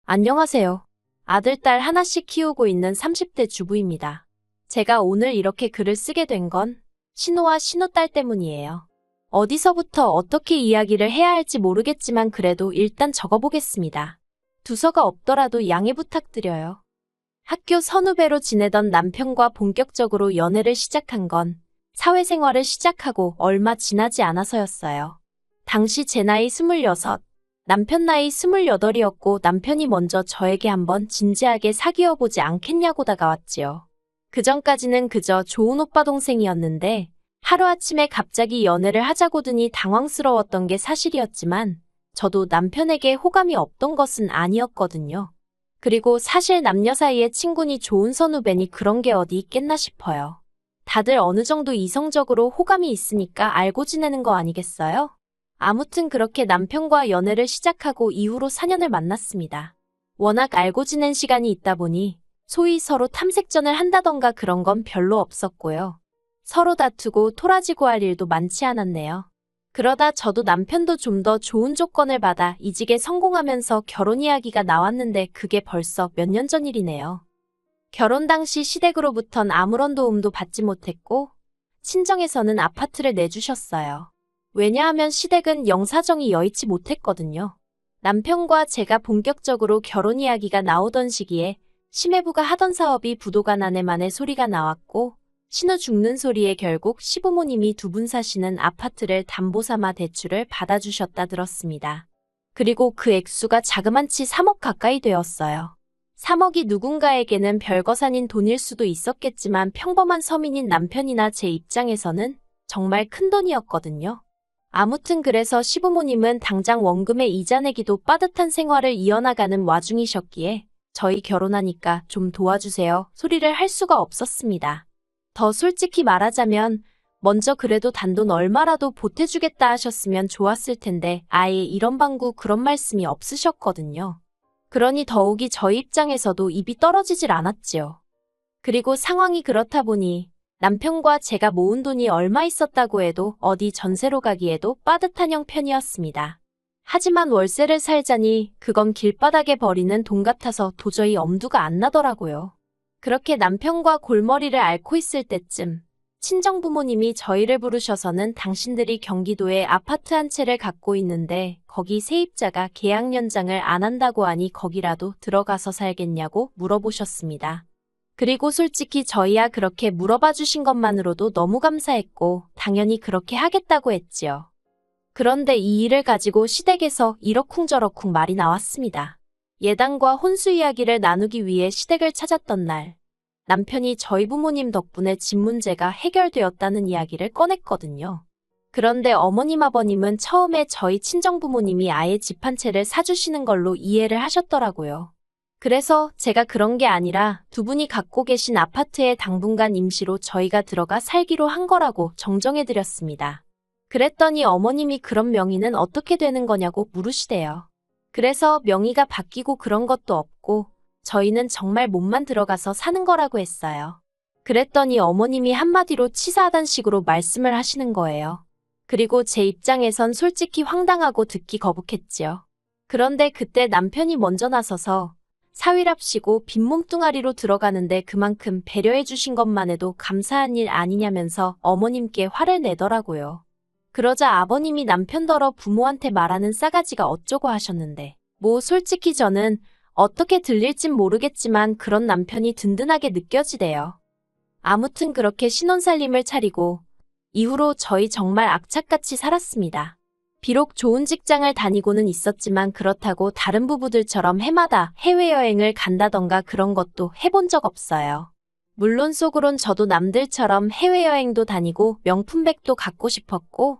안녕하세요. 아들, 딸 하나씩 키우고 있는 30대 주부입니다. 제가 오늘 이렇게 글을 쓰게 된 건 신우와 신우딸 때문이에요. 어디서부터 어떻게 이야기를 해야 할지 모르겠지만 그래도 일단 적어보겠습니다. 두서가 없더라도 양해 부탁드려요. 학교 선후배로 지내던 남편과 본격적으로 연애를 시작한 건 사회생활을 시작하고 얼마 지나지 않아서였어요. 당시 제 나이 26, 남편 나이 28이었고 남편이 먼저 저에게 한번 진지하게 사귀어보지 않겠냐고 다가왔지요. 그전까지는 그저 좋은 오빠 동생이었는데 하루아침에 갑자기 연애를 하자고더니 당황스러웠던 게 사실이었지만 저도 남편에게 호감이 없던 것은 아니었거든요. 그리고 사실 남녀 사이에 친구니 좋은 선후배니 그런 게 어디 있겠나 싶어요. 다들 어느 정도 이성적으로 호감이 있으니까 알고 지내는 거 아니겠어요? 아무튼 그렇게 남편과 연애를 시작하고 이후로 4년을 만났습니다. 워낙 알고 지낸 시간이 있다 보니 소위 서로 탐색전을 한다던가 그런 건 별로 없었고요. 서로 다투고 토라지고 할 일도 많지 않았네요. 그러다 저도 남편도 좀 더 좋은 조건을 받아 이직에 성공하면서 결혼 이야기가 나왔는데 그게 벌써 몇 년 전 일이네요. 결혼 당시 시댁으로부턴 아무런 도움도 받지 못했고 친정에서는 아파트를 내주셨어요. 왜냐하면 시댁은 영사정이 여의치 못했거든요. 남편과 제가 본격적으로 결혼 이야기가 나오던 시기에 시매부가 하던 사업이 부도가 나네 만에 소리가 나왔고 신우 죽는 소리에 결국 시부모님이 두 분 사시는 아파트를 담보 삼아 대출을 받아주셨다 들었습니다. 그리고 그 액수가 자그만치 3억 가까이 되었어요. 3억이 누군가에게는 별거산인 돈일 수도 있었겠지만 평범한 서민인 남편이나 제 입장에서는 정말 큰 돈이었거든요. 아무튼 그래서 시부모님은 당장 원금에 이자 내기도 빠듯한 생활을 이어나가는 와중이셨기에 저희 결혼하니까 좀 도와주세요 소리를 할 수가 없었습니다. 더 솔직히 말하자면 먼저 그래도 단돈 얼마라도 보태주겠다 하셨으면 좋았을 텐데 아예 이런 방구 그런 말씀이 없으셨거든요. 그러니 더욱이 저희 입장에서도 입이 떨어지질 않았지요. 그리고 상황이 그렇다 보니 남편과 제가 모은 돈이 얼마 있었다고 해도 어디 전세로 가기에도 빠듯한 형편이었습니다. 하지만 월세를 살자니 그건 길바닥에 버리는 돈 같아서 도저히 엄두가 안 나더라고요. 그렇게 남편과 골머리를 앓고 있을 때쯤 친정부모님이 저희를 부르셔서는 당신들이 경기도에 아파트 한 채를 갖고 있는데 거기 세입자가 계약 연장을 안 한다고 하니 거기라도 들어가서 살겠냐고 물어보셨습니다. 그리고 솔직히 저희야 그렇게 물어봐 주신 것만으로도 너무 감사했고 당연히 그렇게 하겠다고 했지요. 그런데 이 일을 가지고 시댁에서 이러쿵저러쿵 말이 나왔습니다. 예단과 혼수 이야기를 나누기 위해 시댁을 찾았던 날 남편이 저희 부모님 덕분에 집 문제가 해결되었다는 이야기를 꺼냈거든요. 그런데 어머님 아버님은 처음에 저희 친정부모님이 아예 집 한 채를 사주시는 걸로 이해를 하셨더라고요. 그래서 제가 그런 게 아니라 두 분이 갖고 계신 아파트에 당분간 임시로 저희가 들어가 살기로 한 거라고 정정해드렸습니다. 그랬더니 어머님이 그런 명의는 어떻게 되는 거냐고 물으시대요. 그래서 명의가 바뀌고 그런 것도 없고 저희는 정말 몸만 들어가서 사는 거라고 했어요. 그랬더니 어머님이 한마디로 치사하단 식으로 말씀을 하시는 거예요. 그리고 제 입장에선 솔직히 황당하고 듣기 거북했지요. 그런데 그때 남편이 먼저 나서서 사위랍시고 빈몸뚱아리로 들어가는데 그만큼 배려해 주신 것만 해도 감사한 일 아니냐면서 어머님께 화를 내더라고요. 그러자 아버님이 남편더러 부모한테 말하는 싸가지가 어쩌고 하셨는데 뭐 솔직히 저는 어떻게 들릴진 모르겠지만 그런 남편이 든든하게 느껴지대요. 아무튼 그렇게 신혼살림을 차리고 이후로 저희 정말 악착같이 살았습니다. 비록 좋은 직장을 다니고는 있었지만 그렇다고 다른 부부들처럼 해마다 해외여행을 간다던가 그런 것도 해본 적 없어요. 물론 속으론 저도 남들처럼 해외여행도 다니고 명품백도 갖고 싶었고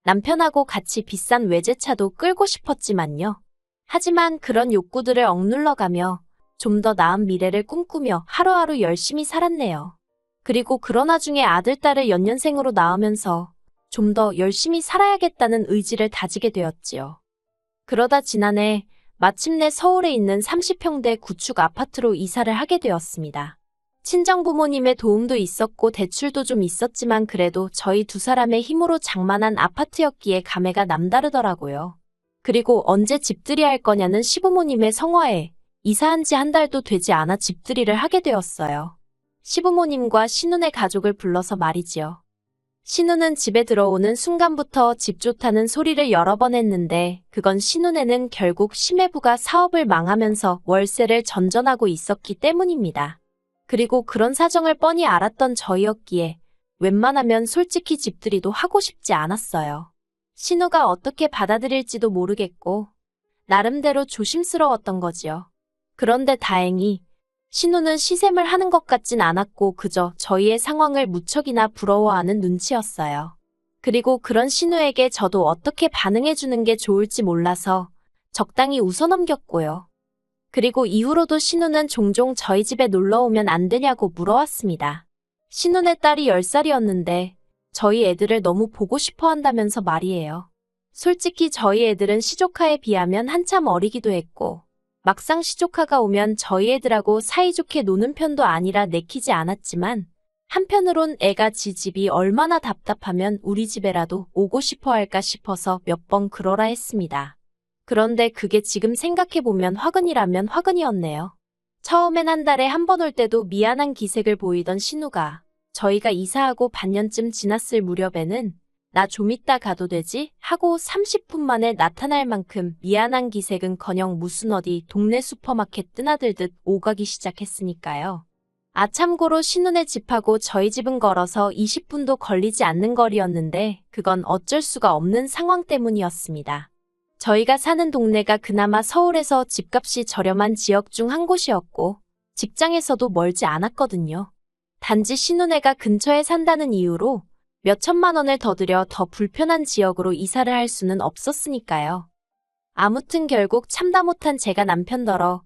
남편하고 같이 비싼 외제차도 끌고 싶었지만요. 하지만 그런 욕구들을 억눌러가며 좀 더 나은 미래를 꿈꾸며 하루하루 열심히 살았네요. 그리고 그런 와중에 아들, 딸을 연년생으로 낳으면서 좀 더 열심히 살아야겠다는 의지를 다지게 되었지요. 그러다 지난해 마침내 서울에 있는 30평대 구축 아파트로 이사를 하게 되었습니다. 친정부모님의 도움도 있었고 대출도 좀 있었지만 그래도 저희 두 사람의 힘으로 장만한 아파트였기에 감회가 남다르더라고요. 그리고 언제 집들이 할 거냐는 시부모님의 성화에 이사한 지 한 달도 되지 않아 집들이를 하게 되었어요. 시부모님과 신우네 가족을 불러서 말이지요. 신우는 집에 들어오는 순간부터 집 좋다는 소리를 여러 번 했는데 그건 신우네는 결국 심해부가 사업을 망하면서 월세를 전전하고 있었기 때문입니다. 그리고 그런 사정을 뻔히 알았던 저희였기에 웬만하면 솔직히 집들이도 하고 싶지 않았어요. 신우가 어떻게 받아들일지도 모르겠고 나름대로 조심스러웠던 거지요. 그런데 다행히 신우는 시샘을 하는 것 같진 않았고 그저 저희의 상황을 무척이나 부러워하는 눈치였어요. 그리고 그런 신우에게 저도 어떻게 반응해주는 게 좋을지 몰라서 적당히 웃어넘겼고요. 그리고 이후로도 신우는 종종 저희 집에 놀러 오면 안 되냐고 물어왔습니다. 신우네 딸이 10살이었는데 저희 애들을 너무 보고 싶어 한다면서 말이에요. 솔직히 저희 애들은 시조카에 비하면 한참 어리기도 했고 막상 시조카가 오면 저희 애들하고 사이좋게 노는 편도 아니라 내키지 않았지만 한편으론 애가 지 집이 얼마나 답답하면 우리 집에라도 오고 싶어 할까 싶어서 몇 번 그러라 했습니다. 그런데 그게 지금 생각해보면 화근이라면 화근이었네요. 처음엔 한 달에 한 번 올 때도 미안한 기색을 보이던 신우가 저희가 이사하고 반년쯤 지났을 무렵에는 나 좀 이따 가도 되지? 하고 30분 만에 나타날 만큼 미안한 기색은커녕 무슨 어디 동네 슈퍼마켓 뜨나들듯 오가기 시작했으니까요. 참고로 신우네 집하고 저희 집은 걸어서 20분도 걸리지 않는 거리였는데 그건 어쩔 수가 없는 상황 때문이었습니다. 저희가 사는 동네가 그나마 서울에서 집값이 저렴한 지역 중 한 곳이었고 직장에서도 멀지 않았거든요. 단지 신우네가 근처에 산다는 이유로 몇 천만 원을 더 들여 더 불편한 지역으로 이사를 할 수는 없었으니까요. 아무튼 결국 참다 못한 제가 남편더러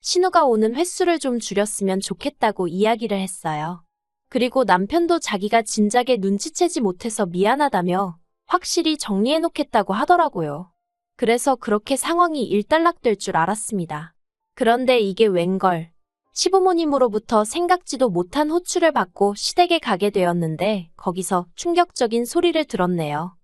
신우가 오는 횟수를 좀 줄였으면 좋겠다고 이야기를 했어요. 그리고 남편도 자기가 진작에 눈치채지 못해서 미안하다며 확실히 정리해놓겠다고 하더라고요. 그래서 그렇게 상황이 일단락될 줄 알았습니다. 그런데 이게 웬걸. 시부모님으로부터 생각지도 못한 호출을 받고 시댁에 가게 되었는데 거기서 충격적인 소리를 들었네요.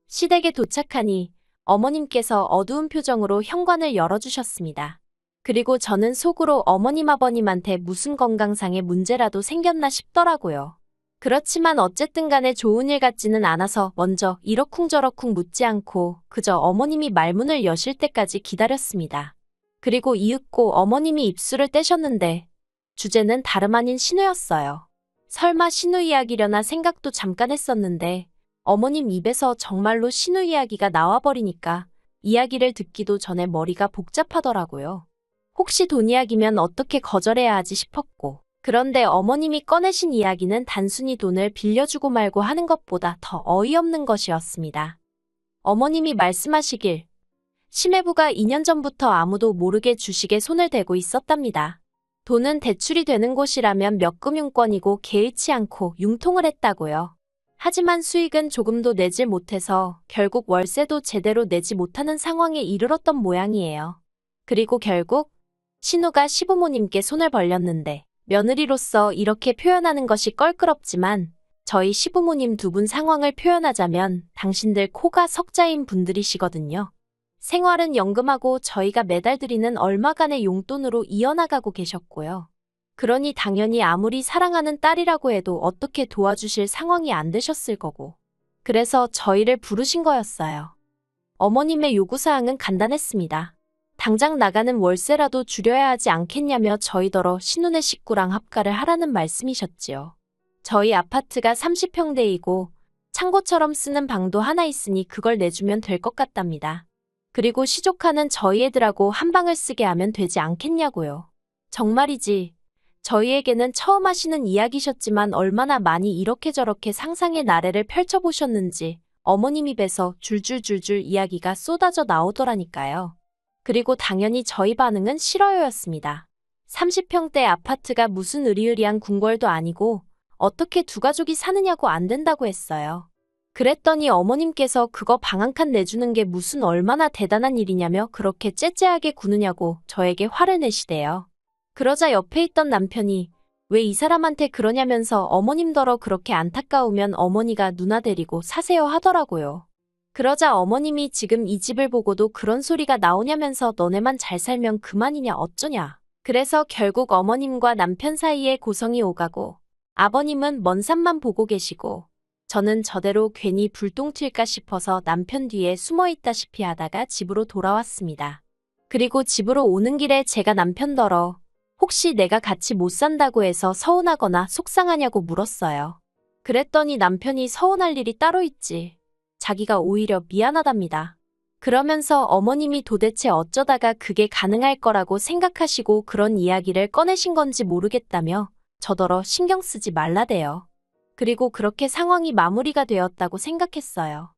시댁에 도착하니 어머님께서 어두운 표정으로 현관을 열어주셨습니다. 그리고 저는 속으로 어머님 아버님한테 무슨 건강상의 문제라도 생겼나 싶더라고요. 그렇지만 어쨌든 간에 좋은 일 같지는 않아서 먼저 이러쿵저러쿵 묻지 않고 그저 어머님이 말문을 여실 때까지 기다렸습니다. 그리고 이윽고 어머님이 입술을 떼셨는데 주제는 다름 아닌 신우였어요. 설마 신우 이야기려나 생각도 잠깐 했었는데 어머님 입에서 정말로 신우 이야기가 나와버리니까 이야기를 듣기도 전에 머리가 복잡하더라고요. 혹시 돈 이야기면 어떻게 거절해야 하지 싶었고 그런데 어머님이 꺼내신 이야기는 단순히 돈을 빌려주고 말고 하는 것보다 더 어이없는 것이었습니다. 어머님이 말씀하시길 심해부가 2년 전부터 아무도 모르게 주식에 손을 대고 있었답니다. 돈은 대출이 되는 곳이라면 몇 금융권이고 개의치 않고 융통을 했다고요. 하지만 수익은 조금도 내질 못해서 결국 월세도 제대로 내지 못하는 상황에 이르렀던 모양이에요. 그리고 결국 신우가 시부모님께 손을 벌렸는데 며느리로서 이렇게 표현하는 것이 껄끄럽지만 저희 시부모님 두 분 상황을 표현하자면 당신들 코가 석자인 분들이시거든요. 생활은 연금하고 저희가 매달 드리는 얼마간의 용돈으로 이어나가고 계셨고요. 그러니 당연히 아무리 사랑하는 딸이라고 해도 어떻게 도와주실 상황이 안 되셨을 거고. 그래서 저희를 부르신 거였어요. 어머님의 요구사항은 간단했습니다. 당장 나가는 월세라도 줄여야 하지 않겠냐며 저희더러 신우네 식구랑 합가를 하라는 말씀이셨지요. 저희 아파트가 30평대이고 창고처럼 쓰는 방도 하나 있으니 그걸 내주면 될 것 같답니다. 그리고 시조카는 저희 애들하고 한 방을 쓰게 하면 되지 않겠냐고요. 정말이지. 저희에게는 처음 하시는 이야기셨지만 얼마나 많이 이렇게 저렇게 상상의 나래를 펼쳐보셨는지 어머님 입에서 줄줄줄줄 이야기가 쏟아져 나오더라니까요. 그리고 당연히 저희 반응은 싫어요였습니다. 30평대 아파트가 무슨 으리으리한 궁궐도 아니고 어떻게 두 가족이 사느냐고 안 된다고 했어요. 그랬더니 어머님께서 그거 방 한 칸 내주는 게 무슨 얼마나 대단한 일이냐며 그렇게 째째하게 구느냐고 저에게 화를 내시대요. 그러자 옆에 있던 남편이 왜 이 사람한테 그러냐면서 어머님더러 그렇게 안타까우면 어머니가 누나 데리고 사세요 하더라고요. 그러자 어머님이 지금 이 집을 보고도 그런 소리가 나오냐면서 너네만 잘 살면 그만이냐 어쩌냐. 그래서 결국 어머님과 남편 사이에 고성이 오가고 아버님은 먼 산만 보고 계시고 저는 저대로 괜히 불똥 튈까 싶어서 남편 뒤에 숨어 있다시피 하다가 집으로 돌아왔습니다. 그리고 집으로 오는 길에 제가 남편더러 혹시 내가 같이 못 산다고 해서 서운하거나 속상하냐고 물었어요. 그랬더니 남편이 서운할 일이 따로 있지. 자기가 오히려 미안하답니다. 그러면서 어머님이 도대체 어쩌다가 그게 가능할 거라고 생각하시고 그런 이야기를 꺼내신 건지 모르겠다며 저더러 신경 쓰지 말라대요. 그리고 그렇게 상황이 마무리가 되었다고 생각했어요.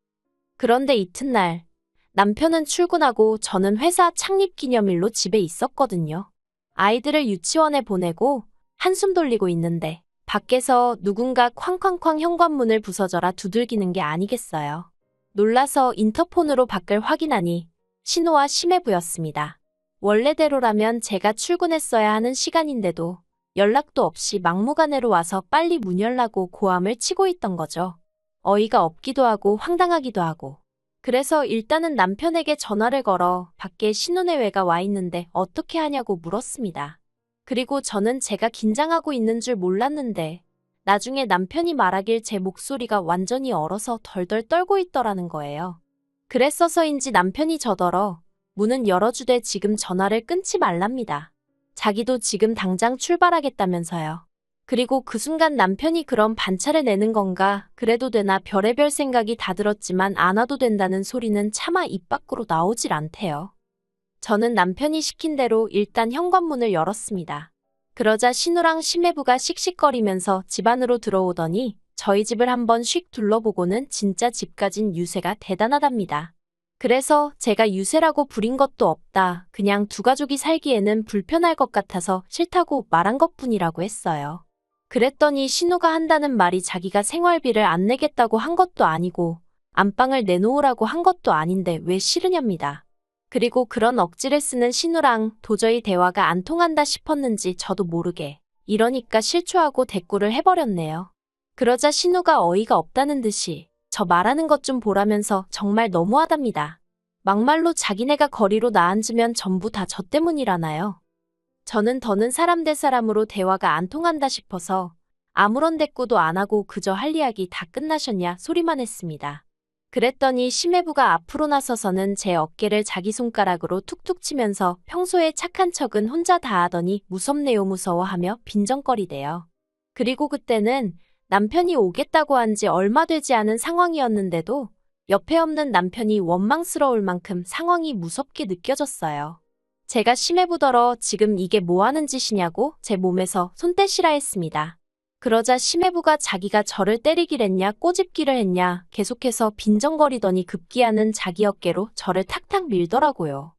그런데 이튿날 남편은 출근하고 저는 회사 창립 기념일로 집에 있었거든요. 아이들을 유치원에 보내고 한숨 돌리고 있는데 밖에서 누군가 쾅쾅쾅 현관문을 부서져라 두들기는 게 아니겠어요. 놀라서 인터폰으로 밖을 확인하니 신호와 심해부였습니다. 원래대로라면 제가 출근했어야 하는 시간인데도 연락도 없이 막무가내로 와서 빨리 문 열라고 고함을 치고 있던 거죠. 어이가 없기도 하고 황당하기도 하고. 그래서 일단은 남편에게 전화를 걸어 밖에 신혼여행가 와 있는데 어떻게 하냐고 물었습니다. 그리고 저는 제가 긴장하고 있는 줄 몰랐는데 나중에 남편이 말하길 제 목소리가 완전히 얼어서 덜덜 떨고 있더라는 거예요. 그랬어서인지 남편이 저더러 문은 열어주되 지금 전화를 끊지 말랍니다. 자기도 지금 당장 출발하겠다면서요. 그리고 그 순간 남편이 그런 반차를 내는 건가 그래도 되나 별의별 생각이 다 들었지만 안 와도 된다는 소리는 차마 입 밖으로 나오질 않대요. 저는 남편이 시킨 대로 일단 현관문을 열었습니다. 그러자 신우랑 심해부가 씩씩거리면서 집 안으로 들어오더니 저희 집을 한번 휙 둘러보고는 진짜 집 가진 유세가 대단하답니다. 그래서 제가 유세라고 부린 것도 없다. 그냥 두 가족이 살기에는 불편할 것 같아서 싫다고 말한 것뿐이라고 했어요. 그랬더니 신우가 한다는 말이 자기가 생활비를 안 내겠다고 한 것도 아니고 안방을 내놓으라고 한 것도 아닌데 왜 싫으냐입니다. 그리고 그런 억지를 쓰는 신우랑 도저히 대화가 안 통한다 싶었는지 저도 모르게 이러니까 실추하고 대꾸를 해버렸네요. 그러자 신우가 어이가 없다는 듯이 저 말하는 것 좀 보라면서 정말 너무하답니다. 막말로 자기네가 거리로 나앉으면 전부 다 저 때문이라나요. 저는 더는 사람 대 사람으로 대화가 안 통한다 싶어서 아무런 대꾸도 안 하고 그저 할 이야기 다 끝나셨냐 소리만 했습니다. 그랬더니 심해부가 앞으로 나서서는 제 어깨를 자기 손가락으로 툭툭 치면서 평소에 착한 척은 혼자 다 하더니 무섭네요 무서워하며 빈정거리대요. 그리고 그때는 남편이 오겠다고 한 지 얼마 되지 않은 상황이었는데도 옆에 없는 남편이 원망스러울 만큼 상황이 무섭게 느껴졌어요. 제가 심해부더러 지금 이게 뭐 하는 짓이냐고 제 몸에서 손 떼시라 했습니다. 그러자 심해부가 자기가 저를 때리길 했냐 꼬집기를 했냐 계속해서 빈정거리더니 급기야는 자기 어깨로 저를 탁탁 밀더라고요.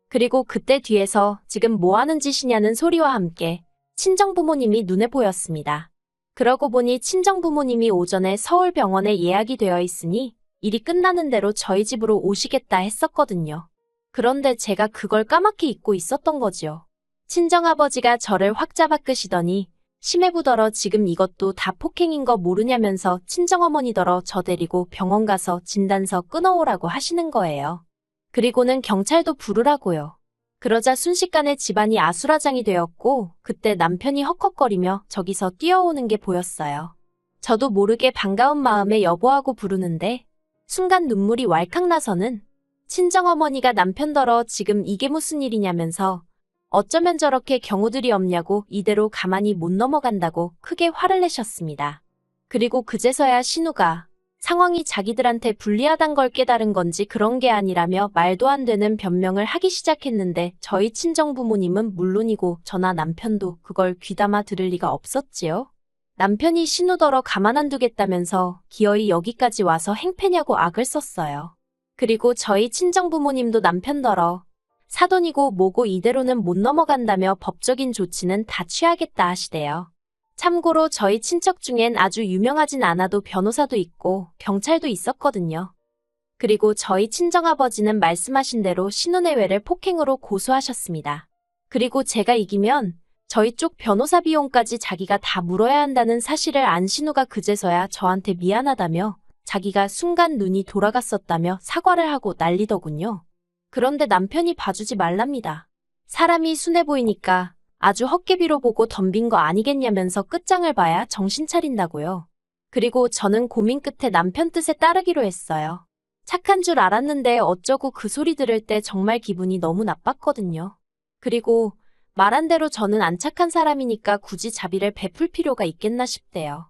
그리고 그때 뒤에서 지금 뭐 하는 짓이냐는 소리와 함께 친정부모님이 눈에 보였습니다. 그러고 보니 친정부모님이 오전에 서울병원에 예약이 되어 있으니 일이 끝나는 대로 저희 집으로 오시겠다 했었거든요. 그런데 제가 그걸 까맣게 잊고 있었던 거지요. 친정아버지가 저를 확 잡아 끄시더니 심해부더러 지금 이것도 다 폭행인 거 모르냐면서 친정어머니더러 저 데리고 병원 가서 진단서 끊어오라고 하시는 거예요. 그리고는 경찰도 부르라고요. 그러자 순식간에 집안이 아수라장이 되었고 그때 남편이 헉헉거리며 저기서 뛰어오는 게 보였어요. 저도 모르게 반가운 마음에 여보하고 부르는데 순간 눈물이 왈칵 나서는 친정어머니가 남편더러 지금 이게 무슨 일이냐면서 어쩌면 저렇게 경우들이 없냐고 이대로 가만히 못 넘어간다고 크게 화를 내셨습니다. 그리고 그제서야 신우가 상황이 자기들한테 불리하단 걸 깨달은 건지 그런 게 아니라며 말도 안 되는 변명을 하기 시작했는데 저희 친정부모님은 물론이고 저나 남편도 그걸 귀담아 들을 리가 없었지요. 남편이 신우더러 가만 안 두겠다면서 기어이 여기까지 와서 행패냐고 악을 썼어요. 그리고 저희 친정부모님도 남편더러 사돈이고 뭐고 이대로는 못 넘어간다며 법적인 조치는 다 취하겠다 하시대요. 참고로 저희 친척 중엔 아주 유명하진 않아도 변호사도 있고 경찰도 있었거든요. 그리고 저희 친정아버지는 말씀하신 대로 신혼예외를 폭행으로 고소하셨습니다. 그리고 제가 이기면 저희 쪽 변호사 비용까지 자기가 다 물어야 한다는 사실을 안 신우가 그제서야 저한테 미안하다며 자기가 순간 눈이 돌아갔었다며 사과를 하고 난리더군요. 그런데 남편이 봐주지 말랍니다. 사람이 순해 보이니까 아주 헛개비로 보고 덤빈 거 아니겠냐면서 끝장을 봐야 정신 차린다고요. 그리고 저는 고민 끝에 남편 뜻에 따르기로 했어요. 착한 줄 알았는데 어쩌고 그 소리 들을 때 정말 기분이 너무 나빴거든요. 그리고 말한 대로 저는 안 착한 사람이니까 굳이 자비를 베풀 필요가 있겠나 싶대요.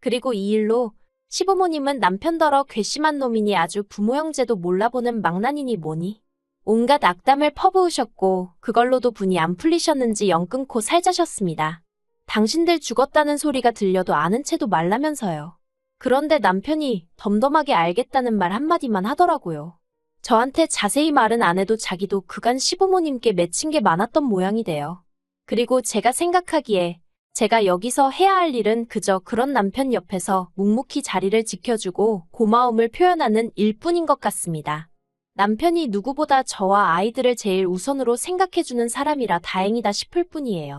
그리고 이 일로 시부모님은 남편더러 괘씸한 놈이니 아주 부모 형제도 몰라보는 망나니니 뭐니 온갖 악담을 퍼부으셨고 그걸로도 분이 안 풀리셨는지 영 끊고 살자셨습니다. 당신들 죽었다는 소리가 들려도 아는 채도 말라면서요. 그런데 남편이 덤덤하게 알겠다는 말 한마디만 하더라고요. 저한테 자세히 말은 안 해도 자기도 그간 시부모님께 맺힌 게 많았던 모양이 돼요. 그리고 제가 생각하기에 제가 여기서 해야 할 일은 그저 그런 남편 옆에서 묵묵히 자리를 지켜주고 고마움을 표현하는 일뿐인 것 같습니다. 남편이 누구보다 저와 아이들을 제일 우선으로 생각해주는 사람이라 다행이다 싶을 뿐이에요.